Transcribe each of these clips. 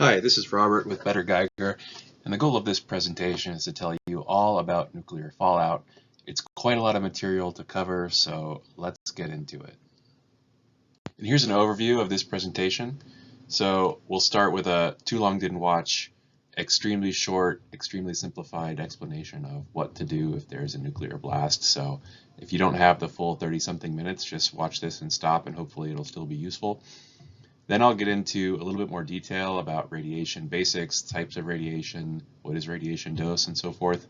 Hi, this is Robert with Better Geiger, and the goal of this presentation is to tell you all about nuclear fallout. It's quite a lot of material to cover, so let's get into it. And here's an overview of this presentation. So we'll start with a too long didn't watch, extremely short, extremely simplified explanation of what to do if there's a nuclear blast. So if you don't have the full 30-something minutes, just watch this and stop, and hopefully it'll still be useful. Then I'll get into a little bit more detail about radiation basics, types of radiation, what is radiation dose, and so forth.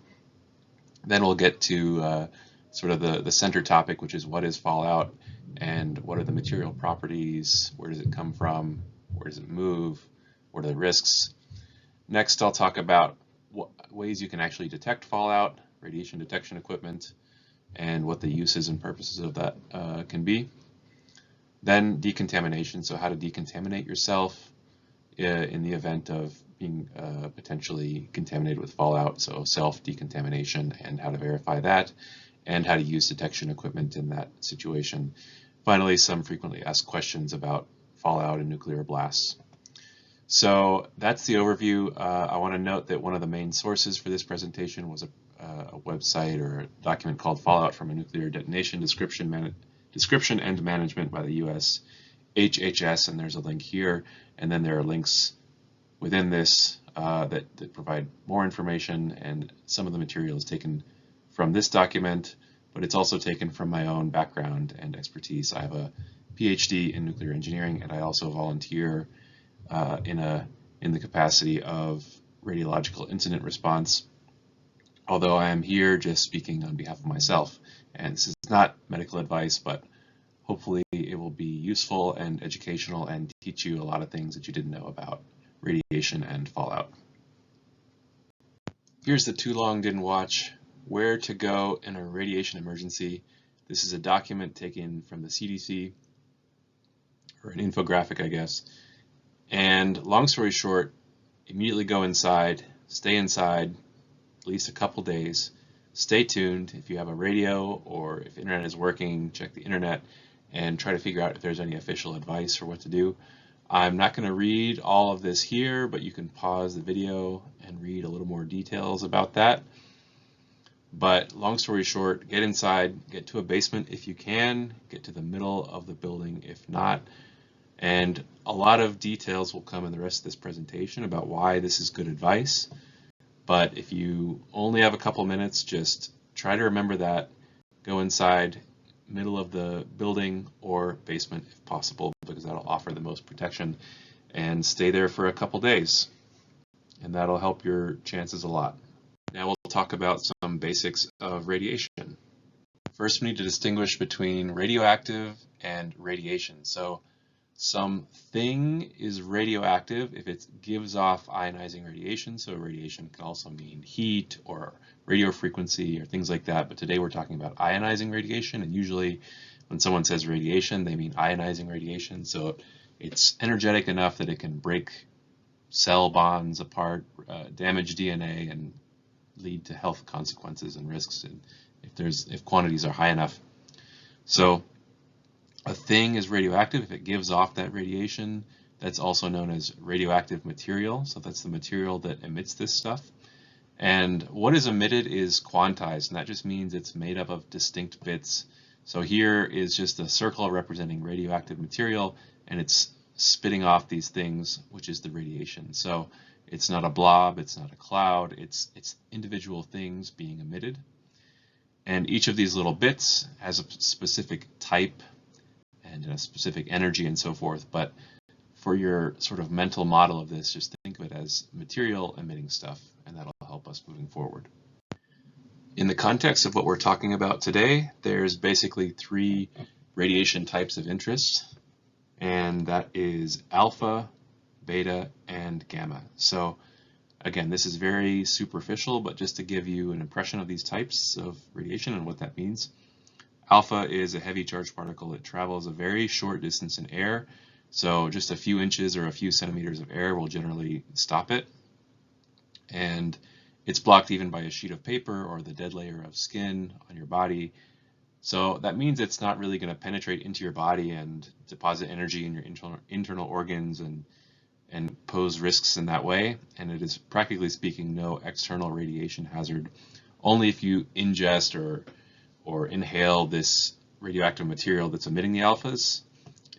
Then we'll get to sort of the center topic, which is what is fallout and what are the material properties, where does it come from, where does it move, what are the risks. Next, I'll talk about ways you can actually detect fallout, radiation detection equipment, and what the uses and purposes of that can be. Then decontamination, so how to decontaminate yourself in the event of being potentially contaminated with fallout, so self-decontamination and how to verify that, and how to use detection equipment in that situation. Finally, some frequently asked questions about fallout and nuclear blasts. So that's the overview. I want to note that one of the main sources for this presentation was a website or a document called Fallout from a Nuclear Detonation Description and Management by the US HHS, and there's a link here, and then there are links within this that provide more information, and some of the material is taken from this document, but it's also taken from my own background and expertise. I have a PhD in nuclear engineering, and I also volunteer in the capacity of radiological incident response, although I am here just speaking on behalf of myself. And this is not medical advice, but hopefully it will be useful and educational and teach you a lot of things that you didn't know about radiation and fallout. Here's the too long didn't watch, where to go in a radiation emergency. This is a document taken from the CDC, or an infographic, I guess. And long story short, immediately go inside, stay inside at least a couple days. Stay tuned. If you have a radio or if internet is working, check the internet and try to figure out if there's any official advice for what to do. I'm not going to read all of this here, but you can pause the video and read a little more details about that. But long story short, get inside, get to a basement if you can, get to the middle of the building if not. And a lot of details will come in the rest of this presentation about why this is good advice. But if you only have a couple minutes, just try to remember that. Go inside, middle of the building or basement if possible, because that'll offer the most protection, and stay there for a couple days. And that'll help your chances a lot. Now we'll talk about some basics of radiation. First, we need to distinguish between radioactive and radiation. So something is radioactive if it gives off ionizing radiation. So radiation can also mean heat or radio frequency or things like that. But today we're talking about ionizing radiation. And usually when someone says radiation, they mean ionizing radiation. So it's energetic enough that it can break cell bonds apart, damage DNA, and lead to health consequences and risks if quantities are high enough. So a thing is radioactive if it gives off that radiation. That's also known as radioactive material. So that's the material that emits this stuff. And what is emitted is quantized, and that just means it's made up of distinct bits. So here is just a circle representing radioactive material, and it's spitting off these things, which is the radiation. So it's not a blob, it's not a cloud, it's individual things being emitted. And each of these little bits has a specific type and a specific energy and so forth. But for your sort of mental model of this, just think of it as material emitting stuff, and that'll help us moving forward. In the context of what we're talking about today, there's basically three radiation types of interest, and that is alpha, beta, and gamma. So again, this is very superficial, but just to give you an impression of these types of radiation and what that means. Alpha is a heavy charged particle. It travels a very short distance in air, so just a few inches or a few centimeters of air will generally stop it. And it's blocked even by a sheet of paper or the dead layer of skin on your body. So that means it's not really going to penetrate into your body and deposit energy in your internal organs and and pose risks in that way. And it is, practically speaking, no external radiation hazard. Only if you ingest or inhale this radioactive material that's emitting the alphas,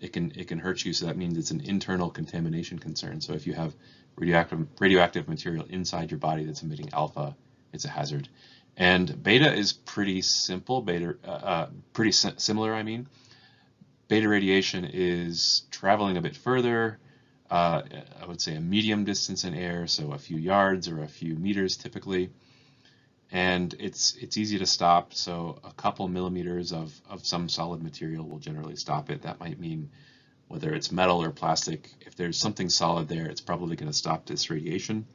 it can hurt you. So that means it's an internal contamination concern. So if you have radioactive material inside your body that's emitting alpha, it's a hazard. And beta is pretty simple. Pretty similar. I mean, beta radiation is traveling a bit further. I would say a medium distance in air, so a few yards or a few meters typically. And it's easy to stop, so a couple millimeters of some solid material will generally stop it. That might mean whether it's metal or plastic. If there's something solid there, it's probably going to stop this radiation.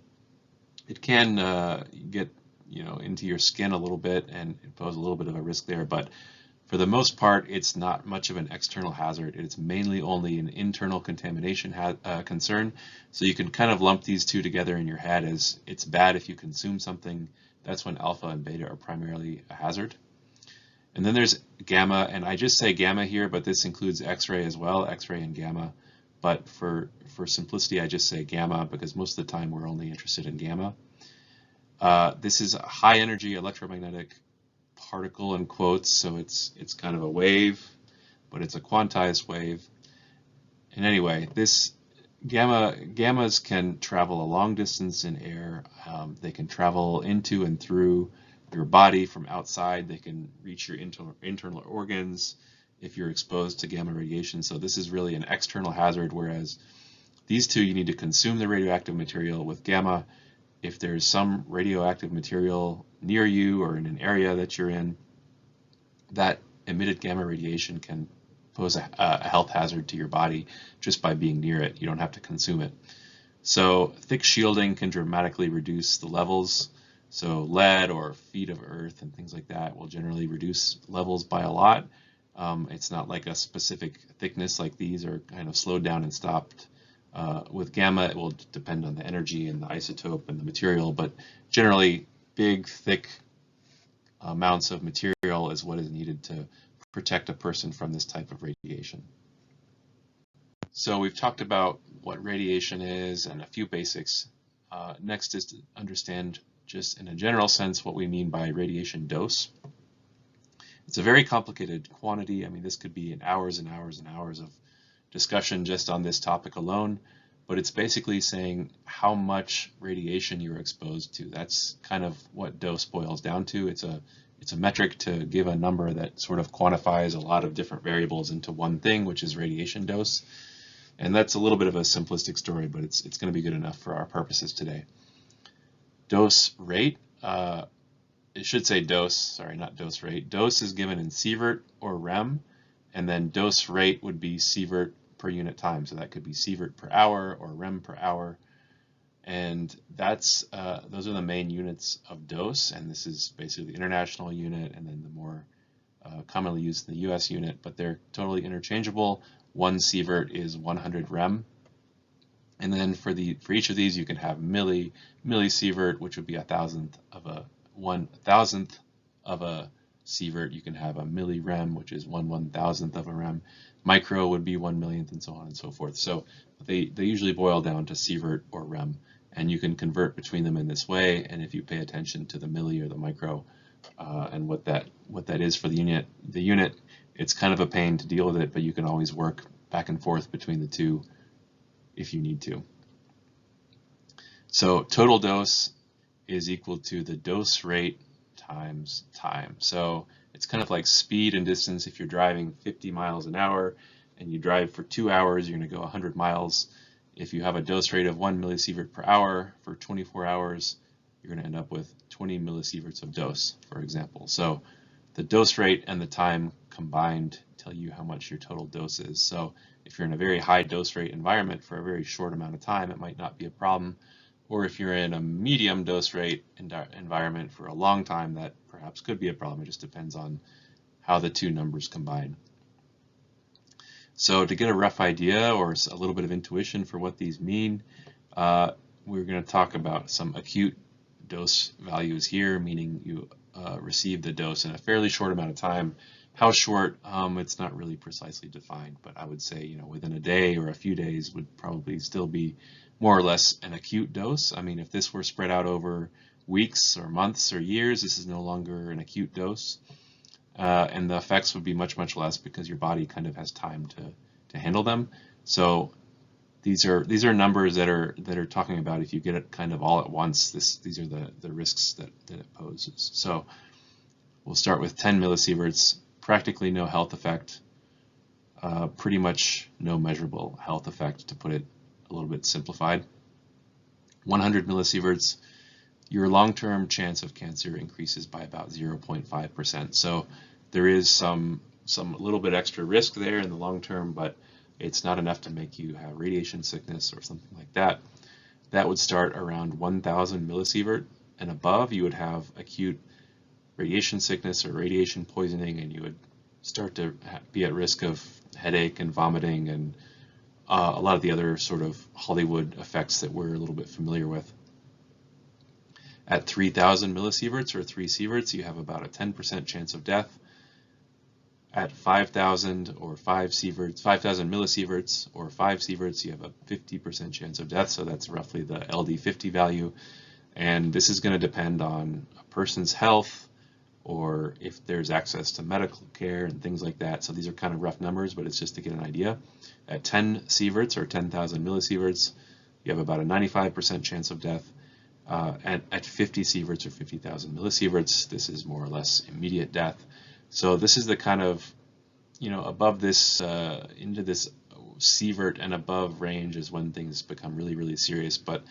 It can get into your skin a little bit and pose a little bit of a risk there, but for the most part, it's not much of an external hazard. It's mainly only an internal contamination concern. So you can kind of lump these two together in your head as it's bad if you consume something. That's when alpha and beta are primarily a hazard. And then there's gamma, and I just say gamma here, but this includes X-ray as well, X-ray and gamma. But for simplicity, I just say gamma because most of the time we're only interested in gamma. This is a high energy electromagnetic particle in quotes, so it's kind of a wave, but it's a quantized wave. And anyway, this gammas can travel a long distance in air. They can travel into and through your body from outside. They can reach your internal organs if you're exposed to gamma radiation. So this is really an external hazard, whereas these two, you need to consume the radioactive material. With gamma, if there's some radioactive material near you or in an area that you're in, that emitted gamma radiation can pose a health hazard to your body just by being near it. You don't have to consume it. So thick shielding can dramatically reduce the levels. So lead or feet of earth and things like that will generally reduce levels by a lot. It's not like a specific thickness like these are kind of slowed down and stopped. With gamma, it will depend on the energy and the isotope and the material, but generally big, thick amounts of material is what is needed to protect a person from this type of radiation. So we've talked about what radiation is and a few basics. Next is to understand just in a general sense what we mean by radiation dose. It's a very complicated quantity. I mean, this could be in hours and hours and hours of discussion just on this topic alone, but it's basically saying how much radiation you're exposed to. That's kind of what dose boils down to. It's a metric to give a number that sort of quantifies a lot of different variables into one thing, which is radiation dose. And that's a little bit of a simplistic story, but it's going to be good enough for our purposes today. Dose rate, it should say dose, sorry, not dose rate. Dose is given in sievert or rem, and then dose rate would be sievert per unit time. So that could be sievert per hour or rem per hour. And that's those are the main units of dose, and this is basically the international unit and then the more commonly used in the US unit, but they're totally interchangeable. 1 sievert is 100 rem. And then for each of these you can have millisievert, which would be 1,000th of a 1,000th of a sievert. You can have a millirem, which is 1/1000th of a rem. Micro would be 1/1,000,000th, and so on and so forth. So they usually boil down to sievert or rem, and you can convert between them in this way. And if you pay attention to the milli or the micro and what that is for the unit, it's kind of a pain to deal with it, but you can always work back and forth between the two if you need to. So total dose is equal to the dose rate times time. So it's kind of like speed and distance. If you're driving 50 miles an hour and you drive for 2 hours, you're going to go 100 miles. If you have a dose rate of 1 millisievert per hour for 24 hours, you're going to end up with 20 millisieverts of dose, for example. So the dose rate and the time combined tell you how much your total dose is. So if you're in a very high dose rate environment for a very short amount of time, it might not be a problem. Or if you're in a medium dose rate environment for a long time, that perhaps could be a problem. It just depends on how the two numbers combine. So to get a rough idea or a little bit of intuition for what these mean, we're going to talk about some acute dose values here, meaning you receive the dose in a fairly short amount of time. How short? It's not really precisely defined, but I would say within a day or a few days would probably still be more or less an acute dose. I mean, if this were spread out over weeks or months or years, this is no longer an acute dose. And the effects would be much, much less because your body kind of has time to handle them. So these are numbers that are talking about if you get it kind of all at once, these are the risks that it poses. So we'll start with 10 millisieverts, practically no health effect, pretty much no measurable health effect, to put it a little bit simplified. 100 millisieverts, your long-term chance of cancer increases by about 0.5%. So there is some little bit extra risk there in the long term, but it's not enough to make you have radiation sickness or something like that. That would start around 1,000 millisievert and above. You would have acute radiation sickness or radiation poisoning, and you would start to be at risk of headache and vomiting and a lot of the other sort of Hollywood effects that we're a little bit familiar with. At 3,000 millisieverts or 3 sieverts, you have about a 10% chance of death. At 5,000 or 5 sieverts, 5,000 millisieverts or 5 sieverts, you have a 50% chance of death. So that's roughly the LD50 value. And this is going to depend on a person's health or if there's access to medical care and things like that. So these are kind of rough numbers, but it's just to get an idea. At 10 sieverts or 10,000 millisieverts, you have about a 95% chance of death. At 50 sieverts or 50,000 millisieverts, this is more or less immediate death. So this is the kind of, above this, into this sievert and above range is when things become really, really serious. But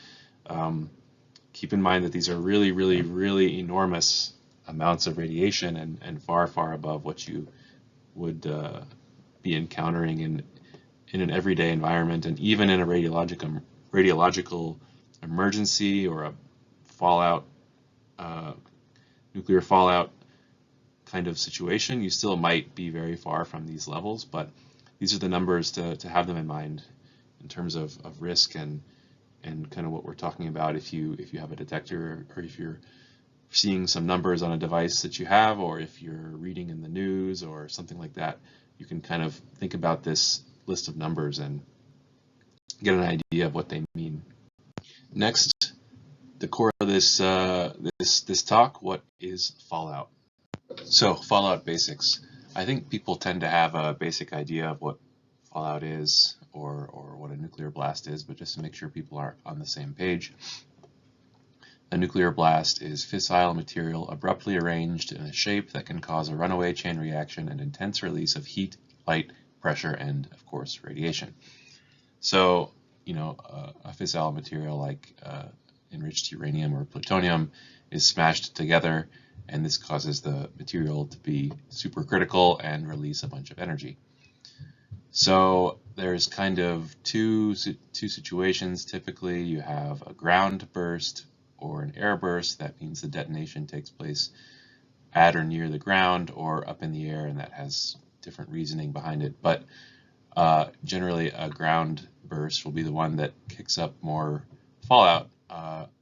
keep in mind that these are really, really, really enormous amounts of radiation and far, far above what you would be encountering in an everyday environment, and even in a radiological emergency or a fallout, nuclear fallout kind of situation, you still might be very far from these levels, but these are the numbers to have them in mind in terms of risk and kind of what we're talking about if you have a detector, or if you're seeing some numbers on a device that you have, or if you're reading in the news or something like that, you can kind of think about this list of numbers and get an idea of what they mean. Next, the core of this this talk, what is fallout? So fallout basics. I think people tend to have a basic idea of what fallout is or what a nuclear blast is, but just to make sure people are on the same page. A nuclear blast is fissile material abruptly arranged in a shape that can cause a runaway chain reaction and intense release of heat, light, pressure, and of course radiation. So, a fissile material like enriched uranium or plutonium is smashed together, and this causes the material to be supercritical and release a bunch of energy. So there's kind of two situations. Typically, you have a ground burst or an air burst. That means the detonation takes place at or near the ground or up in the air, and that has different reasoning behind it. But generally, a ground burst will be the one that kicks up more fallout,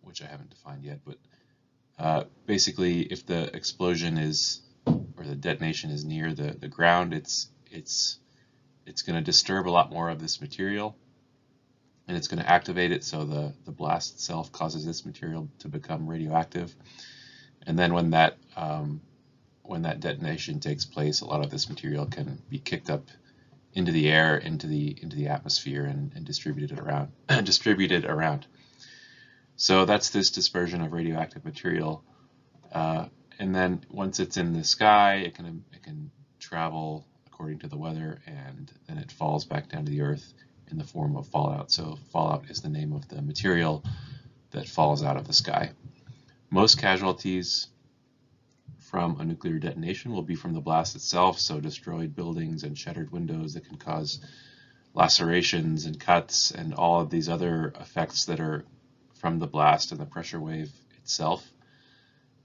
which I haven't defined yet. But basically, if the explosion is, or the detonation is near the ground, it's going to disturb a lot more of this material, and it's going to activate it, so the blast itself causes this material to become radioactive. And then when that detonation takes place, a lot of this material can be kicked up into the air, into the atmosphere, and distributed around. So that's this dispersion of radioactive material. And then once it's in the sky, it can travel according to the weather, and then it falls back down to the earth in the form of fallout. So fallout is the name of the material that falls out of the sky. Most casualties from a nuclear detonation will be from the blast itself, so destroyed buildings and shattered windows that can cause lacerations and cuts and all of these other effects that are from the blast and the pressure wave itself.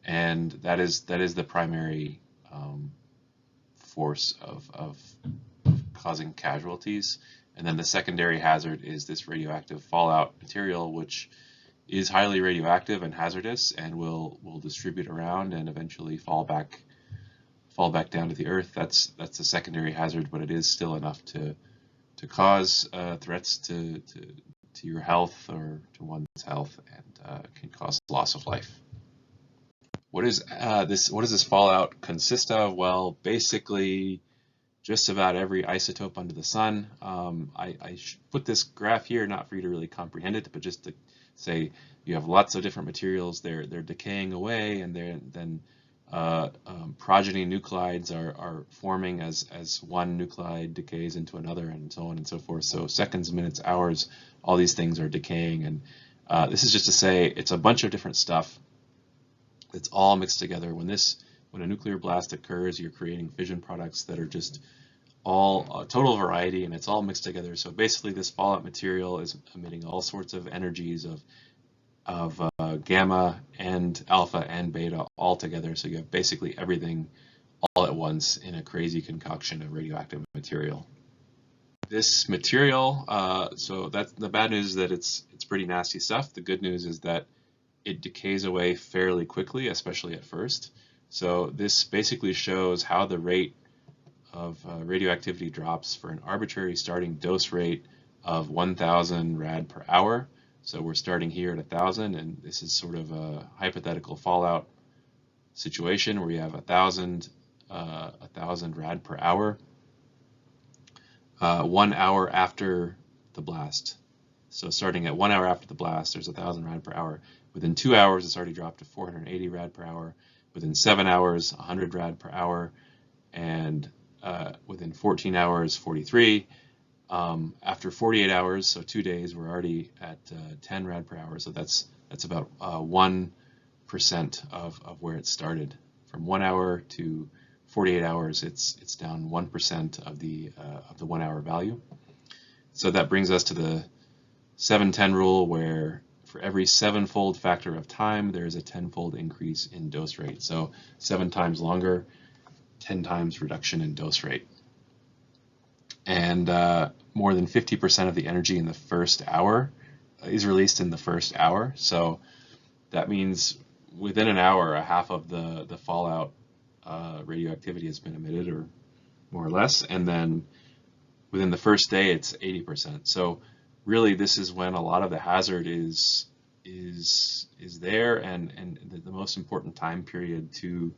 And that is the primary force of causing casualties. And then the secondary hazard is this radioactive fallout material, which is highly radioactive and hazardous and will distribute around and eventually fall back down to the earth. That's the secondary hazard, but it is still enough to cause threats to your health or to one's health, and can cause loss of life. What does this fallout consist of? Well, basically, just about every isotope under the sun. I put this graph here not for you to really comprehend it, but just to say you have lots of different materials. They're decaying away, and then progeny nuclides are forming as one nuclide decays into another, and so on and so forth. So seconds, minutes, hours, all these things are decaying, and this is just to say it's a bunch of different stuff. It's all mixed together. When a nuclear blast occurs, you're creating fission products that are just all a total variety, and it's all mixed together. So basically, this fallout material is emitting all sorts of energies of gamma and alpha and beta all together. So you have basically everything all at once in a crazy concoction of radioactive material. This material, so that's the bad news, is that it's pretty nasty stuff. The good news is that it decays away fairly quickly, especially at first. So this basically shows how the rate of radioactivity drops for an arbitrary starting dose rate of 1,000 rad per hour. So we're starting here at 1,000, and this is sort of a hypothetical fallout situation where you have 1,000 rad per hour, 1 hour after the blast. So starting at 1 hour after the blast, there's 1,000 rad per hour. Within 2 hours, it's already dropped to 480 rad per hour. Within 7 hours, 100 rad per hour, and within 14 hours, 43. After 48 hours, so 2 days, we're already at 10 rad per hour. So that's about 1% of where it started. From 1 hour to 48 hours, it's down 1% of the 1 hour value. So that brings us to the 7-10 rule, where for every 7-fold factor of time, there is a 10-fold increase in dose rate. So 7 times longer, 10 times reduction in dose rate. And more than 50% of the energy in the first hour is released in the first hour. So that means within an hour, a half of the fallout radioactivity has been emitted, or more or less. And then within the first day, it's 80%. So really, this is when a lot of the hazard is there, and the most important time period to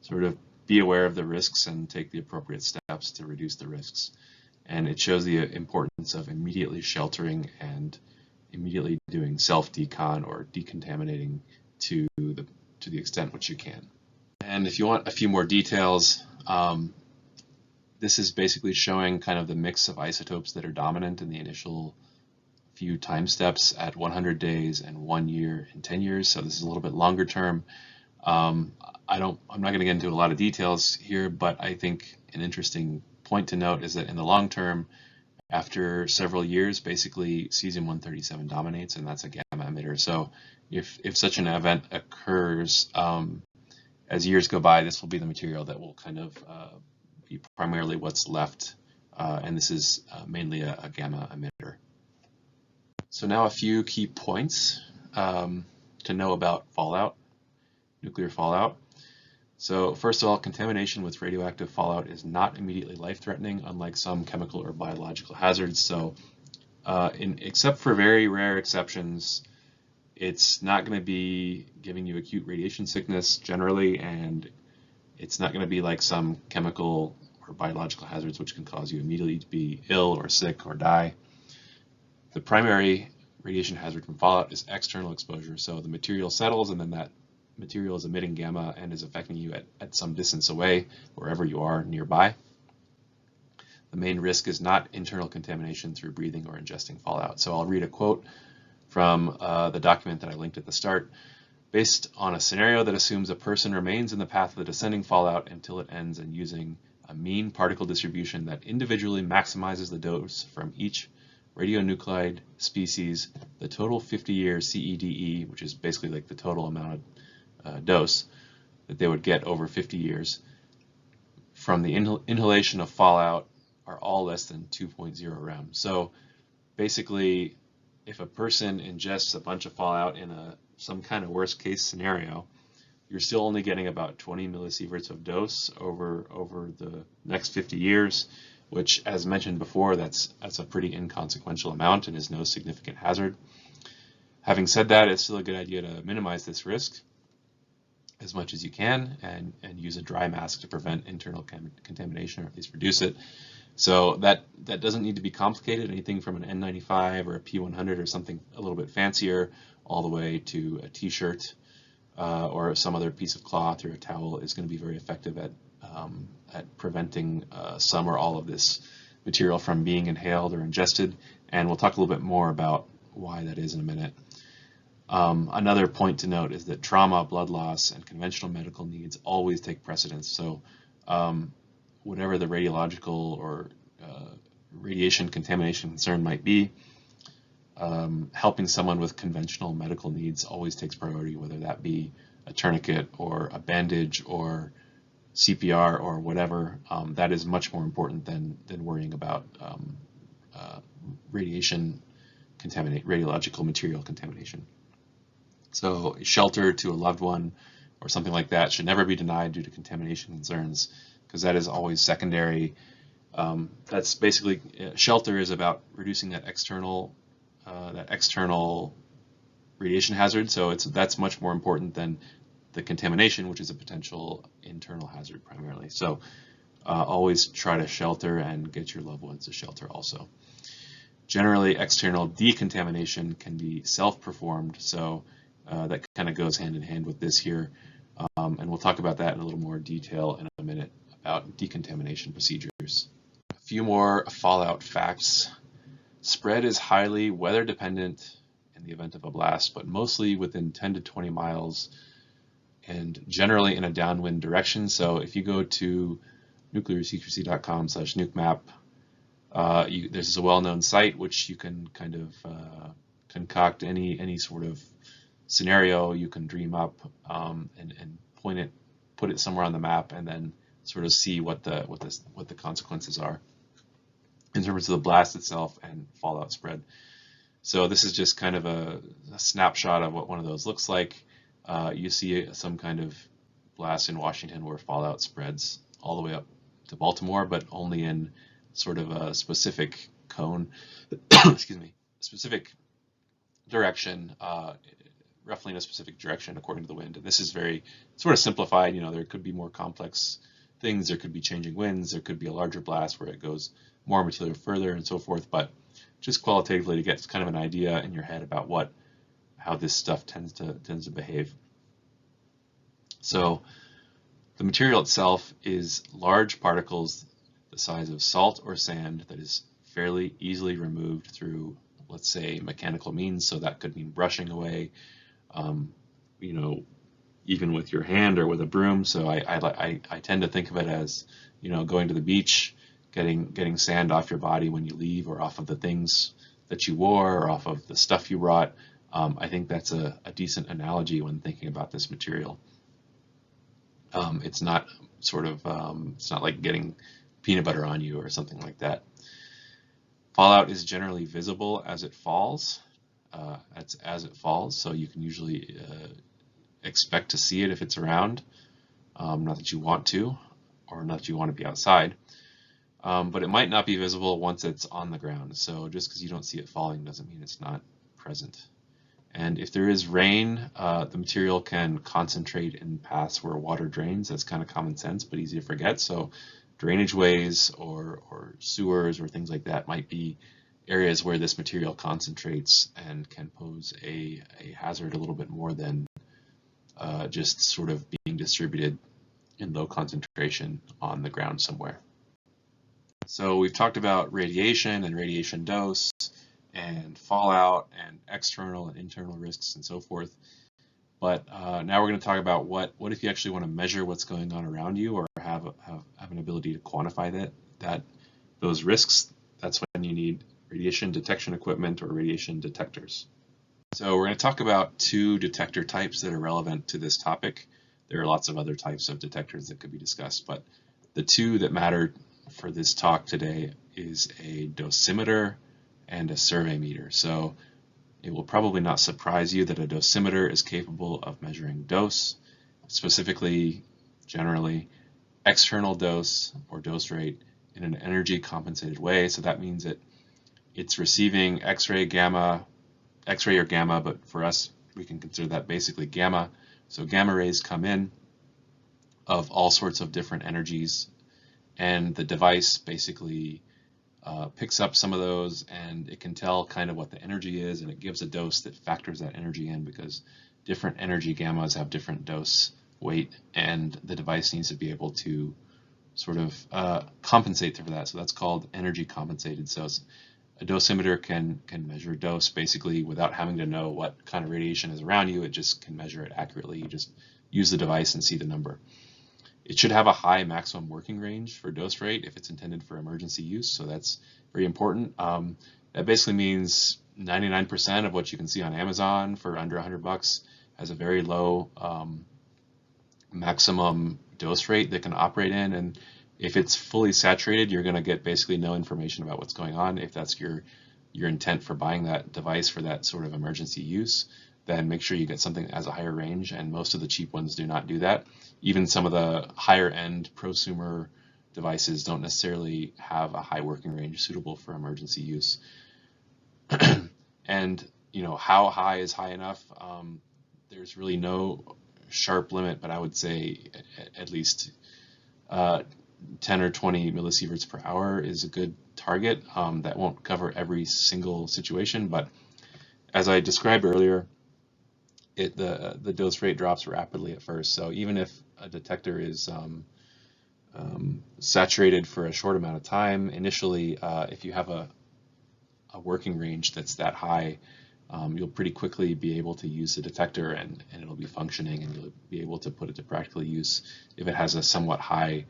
sort of be aware of the risks and take the appropriate steps to reduce the risks. And it shows the importance of immediately sheltering and immediately doing self-decon or decontaminating to the extent which you can. And if you want a few more details, this is basically showing kind of the mix of isotopes that are dominant in the initial few time steps at 100 days and 1 year and 10 years. So this is a little bit longer term. I'm not going to get into a lot of details here, but I think an interesting point to note is that in the long term, after several years, basically cesium-137 dominates, and that's a gamma emitter. So if such an event occurs, as years go by, this will be the material that will kind of be primarily what's left, and this is mainly a gamma emitter. So now a few key points to know about fallout, nuclear fallout. So first of all, contamination with radioactive fallout is not immediately life-threatening, unlike some chemical or biological hazards. So except for very rare exceptions, it's not going to be giving you acute radiation sickness generally, and it's not going to be like some chemical or biological hazards which can cause you immediately to be ill or sick or die. The primary radiation hazard from fallout is external exposure. So the material settles, and then that material is emitting gamma and is affecting you at some distance away, wherever you are nearby. The main risk is not internal contamination through breathing or ingesting fallout. So I'll read a quote from the document that I linked at the start. Based on a scenario that assumes a person remains in the path of the descending fallout until it ends, and using a mean particle distribution that individually maximizes the dose from each radionuclide species, the total 50-year CEDE, which is basically like the total amount of dose that they would get over 50 years from the inhalation of fallout, are all less than 2.0 rem. So basically, if a person ingests a bunch of fallout in some kind of worst case scenario, you're still only getting about 20 millisieverts of dose over the next 50 years. which, as mentioned before, that's a pretty inconsequential amount and is no significant hazard. Having said that, it's still a good idea to minimize this risk as much as you can and use a dry mask to prevent internal contamination, or at least reduce it. So that doesn't need to be complicated. Anything from an N95 or a P100 or something a little bit fancier, all the way to a t-shirt or some other piece of cloth or a towel is going to be very effective at preventing some or all of this material from being inhaled or ingested. And we'll talk a little bit more about why that is in a minute. Another point to note is that trauma, blood loss, and conventional medical needs always take precedence. So whatever the radiological or radiation contamination concern might be, helping someone with conventional medical needs always takes priority, whether that be a tourniquet or a bandage or CPR or whatever. That is much more important than worrying about radiological material contamination. So shelter to a loved one or something like that should never be denied due to contamination concerns, because that is always secondary. That's basically, shelter is about reducing that external radiation hazard. So that's much more important than the contamination, which is a potential internal hazard primarily. So always try to shelter and get your loved ones to shelter also. Generally, external decontamination can be self-performed, so that kind of goes hand in hand with this here. And we'll talk about that in a little more detail in a minute about decontamination procedures. A few more fallout facts. Spread is highly weather dependent in the event of a blast, but mostly within 10 to 20 miles and generally in a downwind direction. So if you go to nuclearsecrecy.com/nukemap, there's a well-known site which you can kind of concoct any sort of scenario you can dream up and put it somewhere on the map, and then sort of see what the consequences are in terms of the blast itself and fallout spread. So this is just kind of a snapshot of what one of those looks like. You see some kind of blast in Washington where fallout spreads all the way up to Baltimore, but only in sort of a specific cone, excuse me, specific direction, roughly in a specific direction according to the wind. And this is very sort of simplified. You know, there could be more complex things. There could be changing winds. There could be a larger blast where it goes more material further and so forth. But just qualitatively to get kind of an idea in your head about how this stuff tends to behave. So the material itself is large particles the size of salt or sand that is fairly easily removed through, let's say, mechanical means. So that could mean brushing away, you know, even with your hand or with a broom. So I tend to think of it as, you know, going to the beach, getting sand off your body when you leave, or off of the things that you wore, or off of the stuff you brought. I think that's a decent analogy when thinking about this material. It's not sort of, it's not like getting peanut butter on you or something like that. Fallout is generally visible as it falls. As it falls, so you can usually expect to see it if it's around. Not that you want to, or not that you want to be outside. But it might not be visible once it's on the ground. So just because you don't see it falling doesn't mean it's not present. And if there is rain, the material can concentrate in paths where water drains. That's kind of common sense, but easy to forget. So drainage ways or sewers or things like that might be areas where this material concentrates and can pose a hazard a little bit more than just sort of being distributed in low concentration on the ground somewhere. So we've talked about radiation and radiation dose and fallout and external and internal risks and so forth. But now we're going to talk about what if you actually want to measure what's going on around you, or have an ability to quantify those risks. That's when you need radiation detection equipment or radiation detectors. So we're going to talk about two detector types that are relevant to this topic. There are lots of other types of detectors that could be discussed, but the two that matter for this talk today is a dosimeter and a survey meter. So it will probably not surprise you that a dosimeter is capable of measuring dose, specifically, generally, external dose or dose rate in an energy compensated way. So that means that it's receiving X-ray, gamma, X-ray or gamma, but for us, we can consider that basically gamma. So gamma rays come in of all sorts of different energies, and the device basically picks up some of those, and it can tell kind of what the energy is, and it gives a dose that factors that energy in, because different energy gammas have different dose weight, and the device needs to be able to sort of compensate for that. So that's called energy compensated. So a dosimeter can measure dose basically without having to know what kind of radiation is around you. It just can measure it accurately. You just use the device and see the number. It should have a high maximum working range for dose rate if it's intended for emergency use, so that's very important. That basically means 99% of what you can see on Amazon for under $100 has a very low maximum dose rate that can operate in, and if it's fully saturated, you're going to get basically no information about what's going on. If that's your intent for buying that device for that sort of emergency use, then make sure you get something that has a higher range, and most of the cheap ones do not do that. Even some of the higher end prosumer devices don't necessarily have a high working range suitable for emergency use. And how high is high enough? There's really no sharp limit, but I would say at least 10 or 20 millisieverts per hour is a good target. That won't cover every single situation, but as I described earlier, the dose rate drops rapidly at first. So even if a detector is saturated for a short amount of time, initially, if you have a working range that's that high, you'll pretty quickly be able to use the detector, and it'll be functioning, and you'll be able to put it to practical use if it has a somewhat high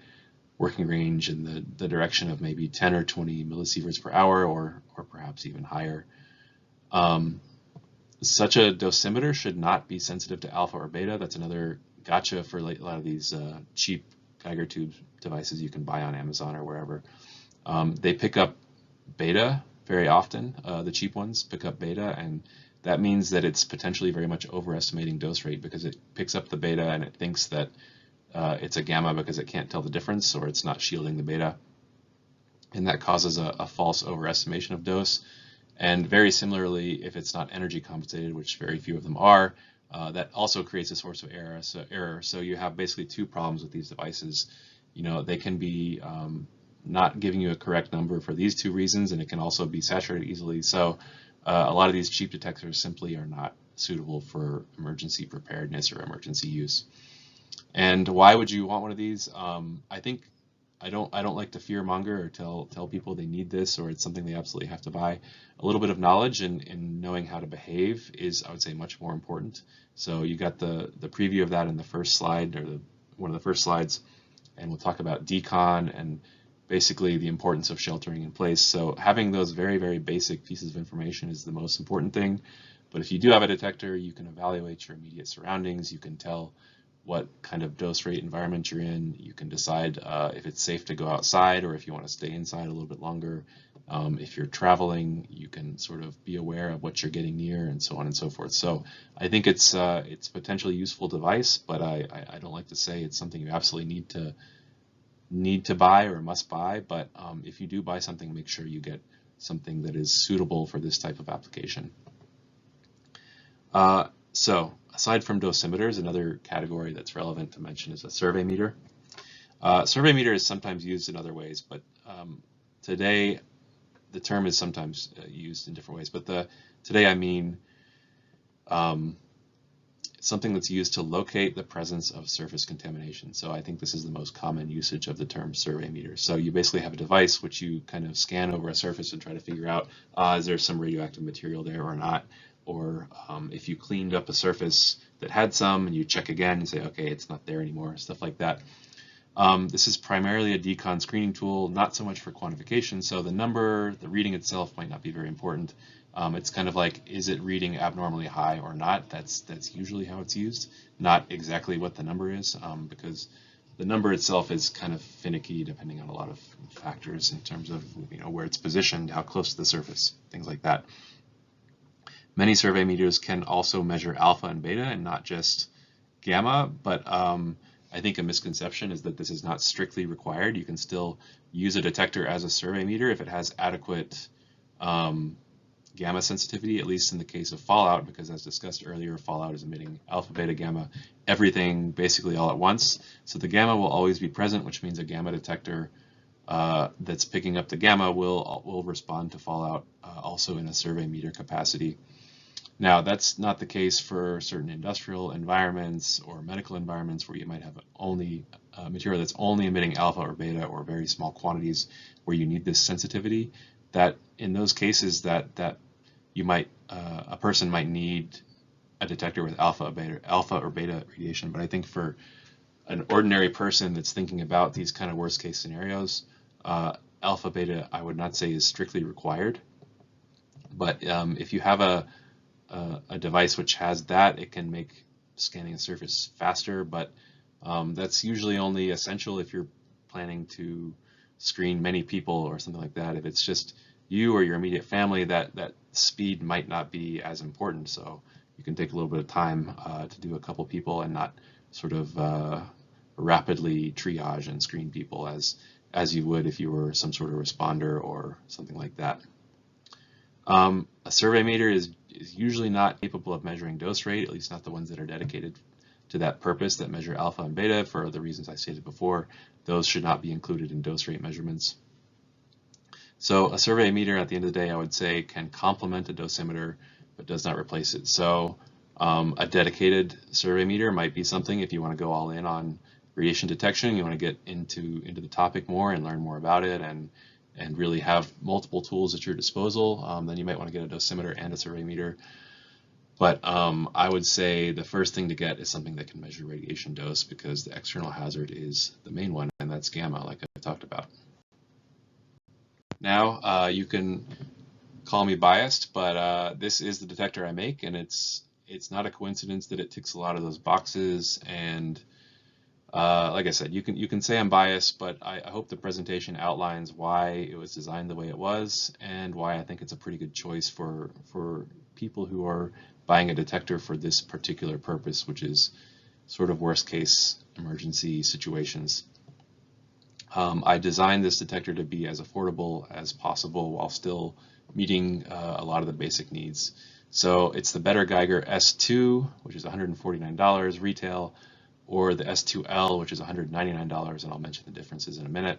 working range in the direction of maybe 10 or 20 millisieverts per hour, or perhaps even higher. Such a dosimeter should not be sensitive to alpha or beta. That's another gotcha for a lot of these cheap Geiger tube devices you can buy on Amazon or wherever. They pick up beta very often. The cheap ones pick up beta, and that means that it's potentially very much overestimating dose rate, because it picks up the beta and it thinks that it's a gamma because it can't tell the difference, or it's not shielding the beta, and that causes a false overestimation of dose. And very similarly, if it's not energy compensated, which very few of them are, that also creates a source of error. So you have basically two problems with these devices. They can be not giving you a correct number for these two reasons, and it can also be saturated easily. So a lot of these cheap detectors simply are not suitable for emergency preparedness or emergency use. And why would you want one of these? I don't like to fear monger or tell people they need this or it's something they absolutely have to buy. A little bit of knowledge and knowing how to behave is, I would say, much more important. So you got the preview of that in the first slide, or one of the first slides, and we'll talk about decon and basically the importance of sheltering in place. So having those very, very basic pieces of information is the most important thing. But if you do have a detector, you can evaluate your immediate surroundings. You can tell what kind of dose rate environment you're in. You can decide if it's safe to go outside or if you want to stay inside a little bit longer. If you're traveling, you can sort of be aware of what you're getting near, and so on and so forth. So I think it's potentially useful device, but I don't like to say it's something you absolutely need to buy or must buy. But if you do buy something, make sure you get something that is suitable for this type of application. So aside from dosimeters, another category that's relevant to mention is a survey meter. Survey meter is sometimes used in other ways, but today the term is sometimes used in different ways. But today I mean something that's used to locate the presence of surface contamination. So I think this is the most common usage of the term survey meter. So you basically have a device which you kind of scan over a surface and try to figure out is there some radioactive material there or not. Or if you cleaned up a surface that had some and you check again and say, okay, it's not there anymore, stuff like that. This is primarily a decon screening tool, not so much for quantification. So the number, the reading itself might not be very important. It's kind of like, is it reading abnormally high or not? That's usually how it's used, not exactly what the number is, because the number itself is kind of finicky depending on a lot of factors in terms of where it's positioned, how close to the surface, things like that. Many survey meters can also measure alpha and beta and not just gamma, but I think a misconception is that this is not strictly required. You can still use a detector as a survey meter if it has adequate gamma sensitivity, at least in the case of fallout, because as discussed earlier, fallout is emitting alpha, beta, gamma, everything basically all at once. So the gamma will always be present, which means a gamma detector that's picking up the gamma will respond to fallout also in a survey meter capacity. Now, that's not the case for certain industrial environments or medical environments where you might have only material that's only emitting alpha or beta or very small quantities where you need this sensitivity. That in those cases that you might a person might need a detector with alpha or beta radiation. But I think for an ordinary person that's thinking about these kind of worst case scenarios, alpha beta I would not say is strictly required. But if you have a device which has that, it can make scanning a surface faster, but that's usually only essential if you're planning to screen many people or something like that. If it's just you or your immediate family, that speed might not be as important. So you can take a little bit of time to do a couple people and not sort of rapidly triage and screen people as you would if you were some sort of responder or something like that. A survey meter is usually not capable of measuring dose rate, at least not the ones that are dedicated to that purpose that measure alpha and beta for the reasons I stated before. Those should not be included in dose rate measurements. So a survey meter at the end of the day, I would say, can complement a dosimeter, but does not replace it. So a dedicated survey meter might be something if you want to go all in on radiation detection, you want to get into the topic more and learn more about it and really have multiple tools at your disposal, then you might want to get a dosimeter and a survey meter. But I would say the first thing to get is something that can measure radiation dose, because the external hazard is the main one, and that's gamma, like I talked about. Now, you can call me biased, but this is the detector I make, and it's not a coincidence that it ticks a lot of those boxes. And like I said, you can say I'm biased, but I hope the presentation outlines why it was designed the way it was and why I think it's a pretty good choice for people who are buying a detector for this particular purpose, which is sort of worst case emergency situations. I designed this detector to be as affordable as possible while still meeting a lot of the basic needs. So it's the Better Geiger S2, which is $149 retail, or the S2L, which is $199, and I'll mention the differences in a minute.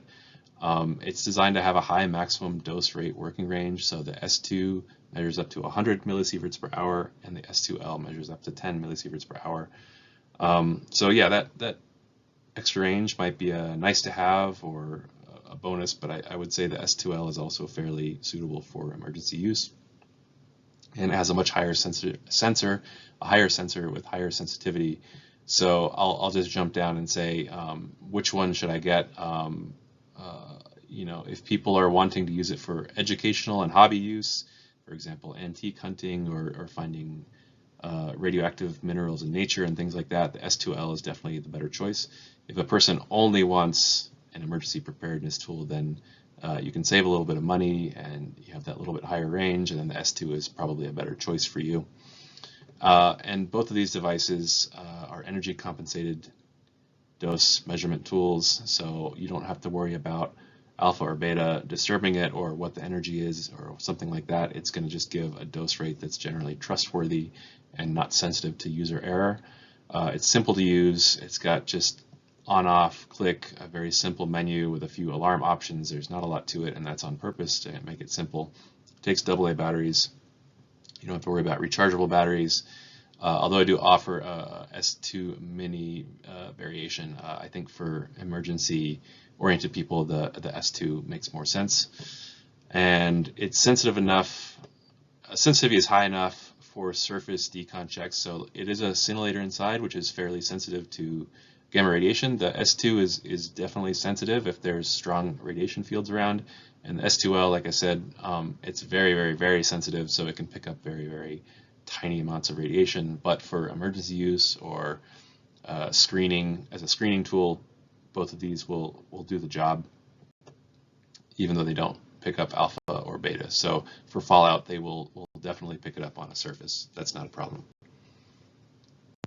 It's designed to have a high maximum dose rate working range. So the S2 measures up to 100 millisieverts per hour, and the S2L measures up to 10 millisieverts per hour. So yeah, that extra range might be a nice to have or a bonus, but I would say the S2L is also fairly suitable for emergency use. And it has a much higher sensor, a higher sensor with higher sensitivity. So I'll just jump down and say, which one should I get? You know, if people are wanting to use it for educational and hobby use, for example, antique hunting or finding radioactive minerals in nature and things like that, the S2L is definitely the better choice. If a person only wants an emergency preparedness tool, then you can save a little bit of money and you have that little bit higher range, and then the S2 is probably a better choice for you. And both of these devices are energy compensated dose measurement tools, so you don't have to worry about alpha or beta disturbing it or what the energy is or something like that. It's going to just give a dose rate that's generally trustworthy and not sensitive to user error. It's simple to use. It's got just on-off click, a very simple menu with a few alarm options. There's not a lot to it, and that's on purpose to make it simple. It takes AA batteries. You don't have to worry about rechargeable batteries. Although I do offer a S2 mini variation, I think for emergency-oriented people, the S2 makes more sense. And it's sensitive enough, sensitivity is high enough for surface decon checks. So it is a scintillator inside, which is fairly sensitive to gamma radiation. The S2 is definitely sensitive if there's strong radiation fields around. And the S2L, like I said, it's very, very, very sensitive, so it can pick up very, very tiny amounts of radiation. But for emergency use or screening, as a screening tool, both of these will do the job, even though they don't pick up alpha or beta. So for fallout, they will definitely pick it up on a surface. That's not a problem.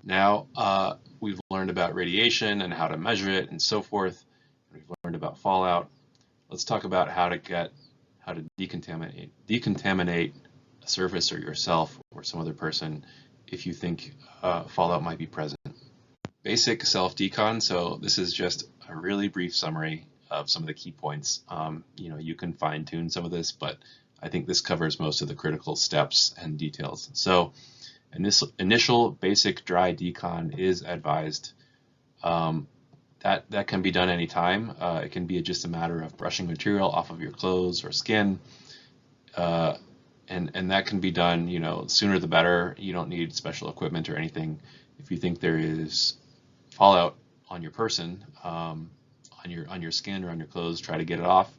Now, we've learned learned about radiation and how to measure it and so forth. We've learned about fallout. Let's talk about how to decontaminate a surface or yourself or some other person if you think fallout might be present. Basic self-decon. So this is just a really brief summary of some of the key points. You can fine-tune some of this, but I think this covers most of the critical steps and details. So initial basic dry decon is advised. That can be done anytime. It can be just a matter of brushing material off of your clothes or skin, and that can be done, sooner the better. You don't need special equipment or anything. If you think there is fallout on your person, on your skin or on your clothes, try to get it off.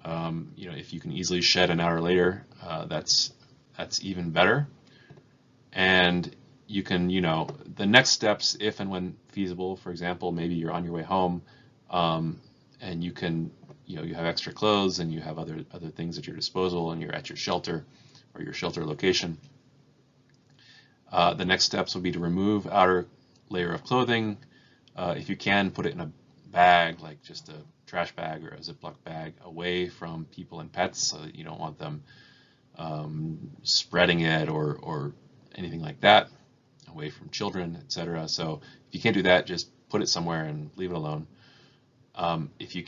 If you can easily shed an hour later, that's even better. And you can, the next steps, if and when feasible, for example, maybe you're on your way home, and you can, you have extra clothes and you have other things at your disposal and you're at your shelter or your shelter location. The next steps will be to remove outer layer of clothing. If you can, put it in a bag, like just a trash bag or a Ziploc bag, away from people and pets, so that you don't want them spreading it or anything like that, away from children, etc. So if you can't do that, just put it somewhere and leave it alone. If you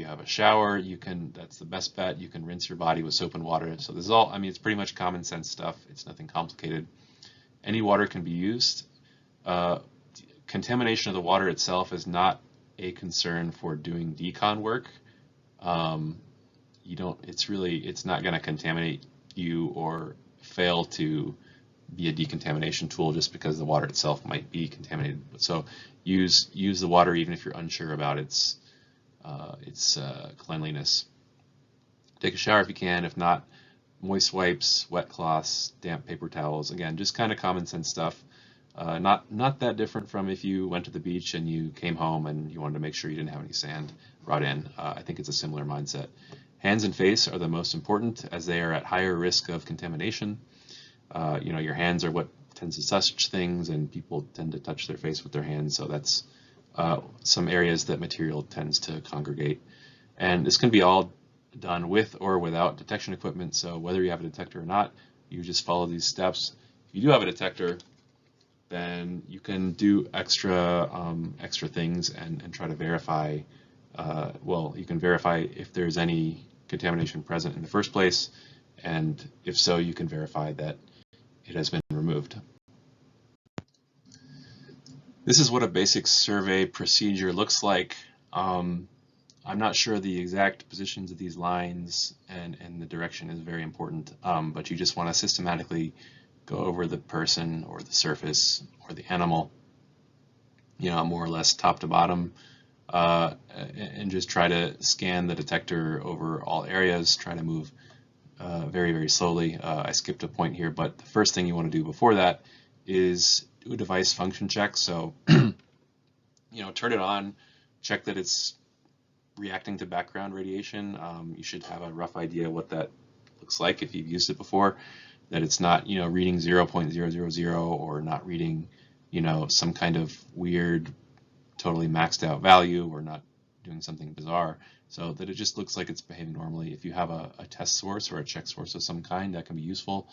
have a shower, that's the best bet. You can rinse your body with soap and water. So this is all, it's pretty much common sense stuff. It's nothing complicated. Any water can be used. Contamination of the water itself is not a concern for doing decon work. It's not going to contaminate you or fail to be a decontamination tool just because the water itself might be contaminated. So use the water even if you're unsure about its cleanliness. Take a shower if you can. If not, moist wipes, wet cloths, damp paper towels. Again, just kind of common sense stuff. Not that different from if you went to the beach and you came home and you wanted to make sure you didn't have any sand brought in. I think it's a similar mindset. Hands and face are the most important, as they are at higher risk of contamination. Your hands are what tends to touch things, and people tend to touch their face with their hands, so that's some areas that material tends to congregate. And this can be all done with or without detection equipment, so whether you have a detector or not, you just follow these steps. If you do have a detector, then you can do extra things and try to verify. You can verify if there's any contamination present in the first place, and if so, you can verify that it has been removed. This is what a basic survey procedure looks like. I'm not sure the exact positions of these lines, and the direction is very important, but you just want to systematically go over the person or the surface or the animal, more or less top to bottom, and just try to scan the detector over all areas, try to move very, very slowly. I skipped a point here, but the first thing you want to do before that is do a device function check. So, turn it on, check that it's reacting to background radiation. You should have a rough idea what that looks like if you've used it before, that it's not, reading 0.000 or not reading, some kind of weird, totally maxed out value, or not doing something bizarre, so that it just looks like it's behaving normally. If you have a test source or a check source of some kind, that can be useful.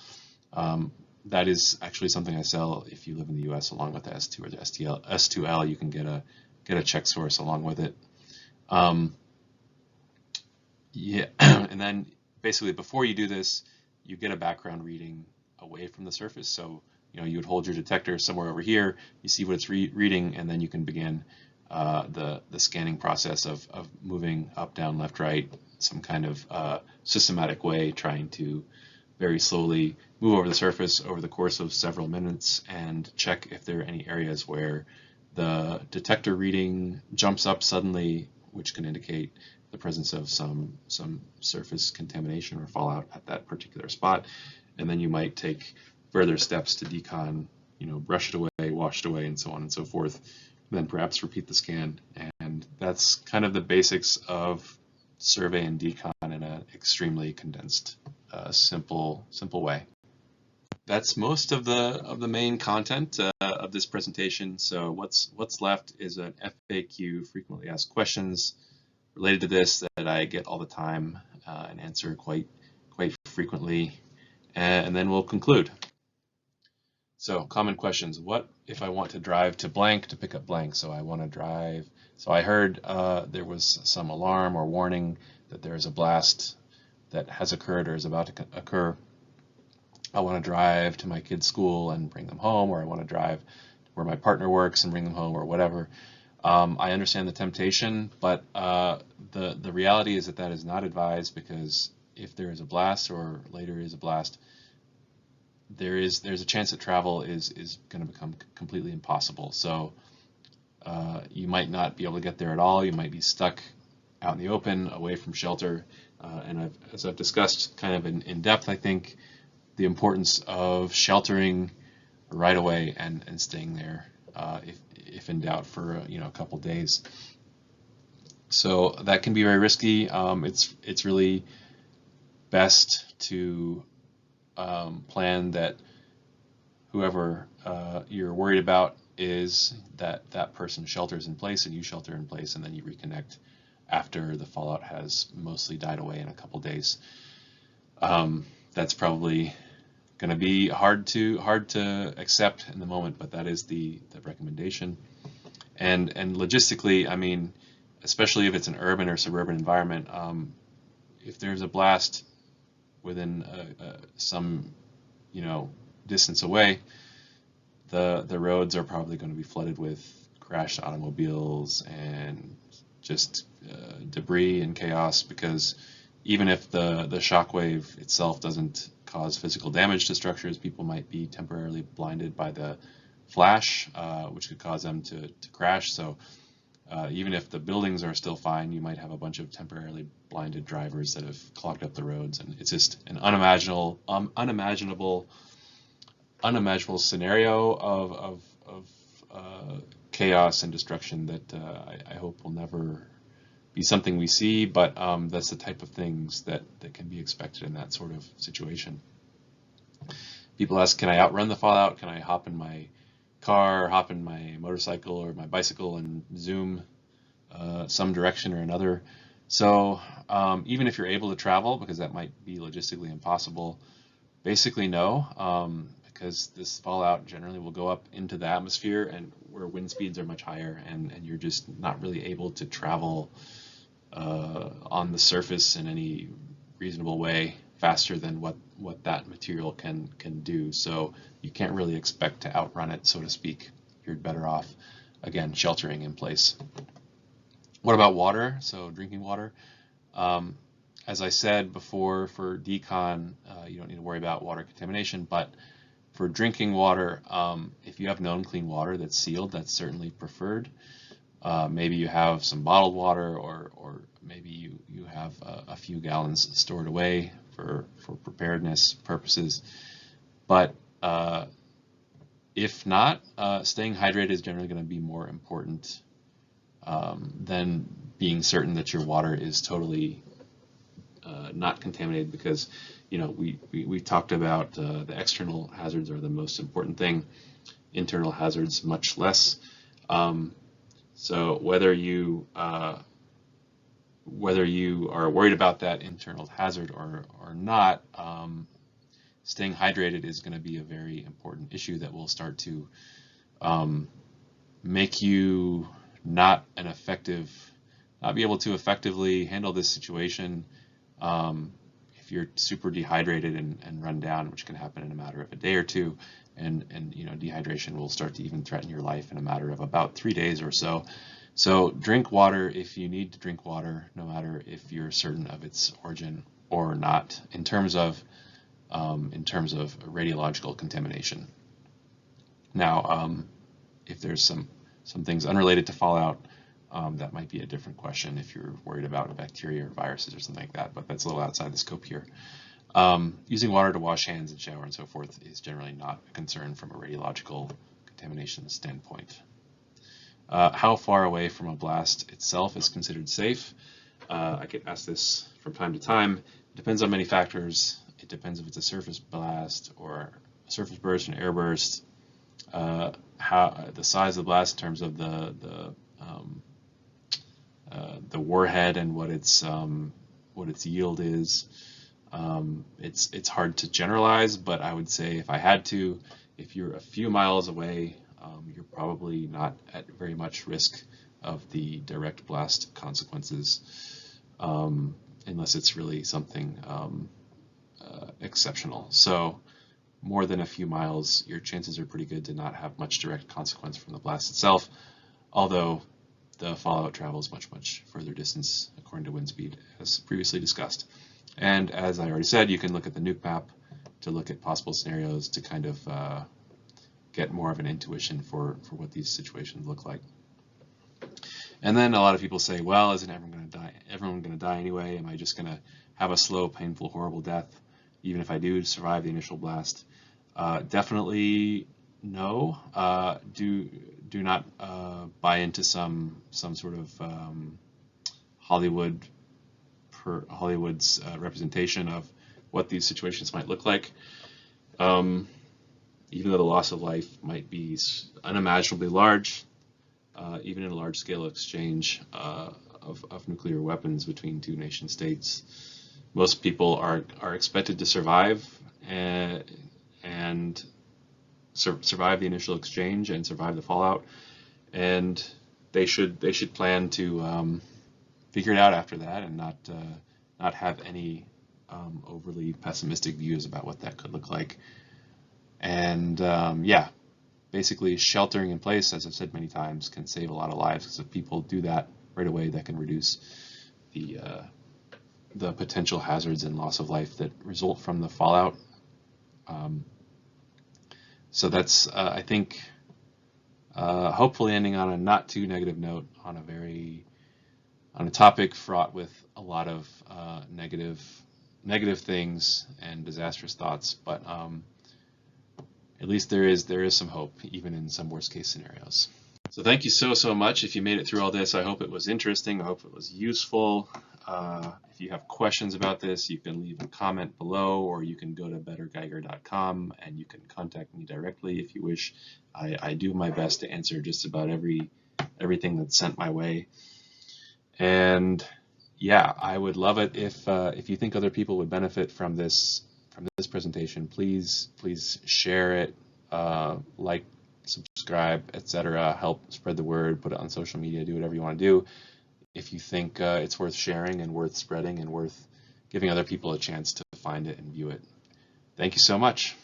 That is actually something I sell if you live in the US, along with the S2 or the S2L. You can get a check source along with it. And then basically before you do this, you get a background reading away from the surface. So you would hold your detector somewhere over here, you see what it's reading, and then you can begin the scanning process of moving up, down, left, right, some kind of systematic way, trying to very slowly move over the surface over the course of several minutes and check if there are any areas where the detector reading jumps up suddenly, which can indicate the presence of some surface contamination or fallout at that particular spot. And then you might take further steps to decon, brush it away, wash it away, and so on and so forth. Then perhaps repeat the scan. And that's kind of the basics of survey and decon in an extremely condensed, simple way. that's most of the main content of this presentation. So what's left is an FAQ, frequently asked questions, related to this that I get all the time and answer quite frequently, and then we'll conclude. So common questions: what if I want to drive to blank to pick up blank? So I want to drive. So I heard there was some alarm or warning that there is a blast that has occurred or is about to occur. I want to drive to my kid's school and bring them home, or I want to drive where my partner works and bring them home, or whatever. I understand the temptation, but the reality is that that is not advised, because if there is a blast or later is a blast, there's a chance that travel is going to become completely impossible. So you might not be able to get there at all. You might be stuck out in the open, away from shelter. And as I've discussed kind of in depth, I think the importance of sheltering right away and staying there if in doubt for a couple days. So that can be very risky. It's really best to plan that whoever you're worried about is that person shelters in place and you shelter in place, and then you reconnect after the fallout has mostly died away in a couple days. That's probably going to be hard to accept in the moment, but that is the recommendation. And logistically, I mean, especially if it's an urban or suburban environment, if there's a blast within some distance away, the roads are probably going to be flooded with crashed automobiles and just debris and chaos, because even if the shockwave itself doesn't cause physical damage to structures, people might be temporarily blinded by the flash, which could cause them to crash. So even if the buildings are still fine, you might have a bunch of temporarily blinded drivers that have clogged up the roads, and it's just an unimaginable scenario of chaos and destruction that I hope will never be something we see, but that's the type of things that can be expected in that sort of situation. People ask, can I outrun the fallout? Can I hop in my car, hop in my motorcycle or my bicycle and zoom some direction or another? So even if you're able to travel, because that might be logistically impossible, basically no, because this fallout generally will go up into the atmosphere, and where wind speeds are much higher, and you're just not really able to travel on the surface in any reasonable way faster than what that material can do. So you can't really expect to outrun it, so to speak. You're better off, again, sheltering in place. What about water? So drinking water. As I said before, for decon, you don't need to worry about water contamination, but for drinking water, if you have known clean water that's sealed, that's certainly preferred. Maybe you have some bottled water, or maybe you have a few gallons stored away for preparedness purposes. But if not, staying hydrated is generally going to be more important than being certain that your water is totally not contaminated, because we talked about the external hazards are the most important thing, internal hazards much less. So whether you are worried about that internal hazard or not, staying hydrated is going to be a very important issue that will start to make you not be able to effectively handle this situation if you're super dehydrated and run down, which can happen in a matter of a day or two. And dehydration will start to even threaten your life in a matter of about 3 days or so. So drink water if you need to drink water, no matter if you're certain of its origin or not, in terms of radiological contamination. Now, if there's some things unrelated to fallout, that might be a different question if you're worried about bacteria or viruses or something like that, but that's a little outside the scope here. Using water to wash hands and shower and so forth is generally not a concern from a radiological contamination standpoint. How far away from a blast itself is considered safe? I get asked this from time to time. It depends on many factors. It depends if it's a surface blast or surface burst and air burst, how the size of the blast in terms of the warhead and what its yield is. It's hard to generalize, but I would say if I had to, if you're a few miles away, you're probably not at very much risk of the direct blast consequences, unless it's really something exceptional. So more than a few miles, your chances are pretty good to not have much direct consequence from the blast itself, although the fallout travels much further distance according to wind speed, as previously discussed. And as I already said, you can look at the nuke map to look at possible scenarios to kind of get more of an intuition for what these situations look like. And then a lot of people say, well, isn't everyone going to die? Everyone going to die anyway? Am I just going to have a slow, painful, horrible death, even if I do survive the initial blast? Definitely no. Do not buy into some sort of Hollywood's representation of what these situations might look like. Even though the loss of life might be unimaginably large, even in a large-scale exchange of nuclear weapons between two nation states, most people are expected to survive and survive the initial exchange and survive the fallout, and they should plan to figure it out after that and not have any overly pessimistic views about what that could look like. And yeah, basically sheltering in place, as I've said many times, can save a lot of lives, because if people do that right away, that can reduce the potential hazards and loss of life that result from the fallout. So that's, I think, hopefully ending on a not too negative note on a topic fraught with a lot of negative things and disastrous thoughts, but at least there is some hope, even in some worst case scenarios. So thank you so much. If you made it through all this, I hope it was interesting. I hope it was useful. If you have questions about this, you can leave a comment below, or you can go to bettergeiger.com and you can contact me directly if you wish. I do my best to answer just about everything that's sent my way. And yeah, I would love it if you think other people would benefit from this presentation. Please share it, like, subscribe, etc. Help spread the word, put it on social media, do whatever you want to do if you think it's worth sharing and worth spreading and worth giving other people a chance to find it and view it. Thank you so much.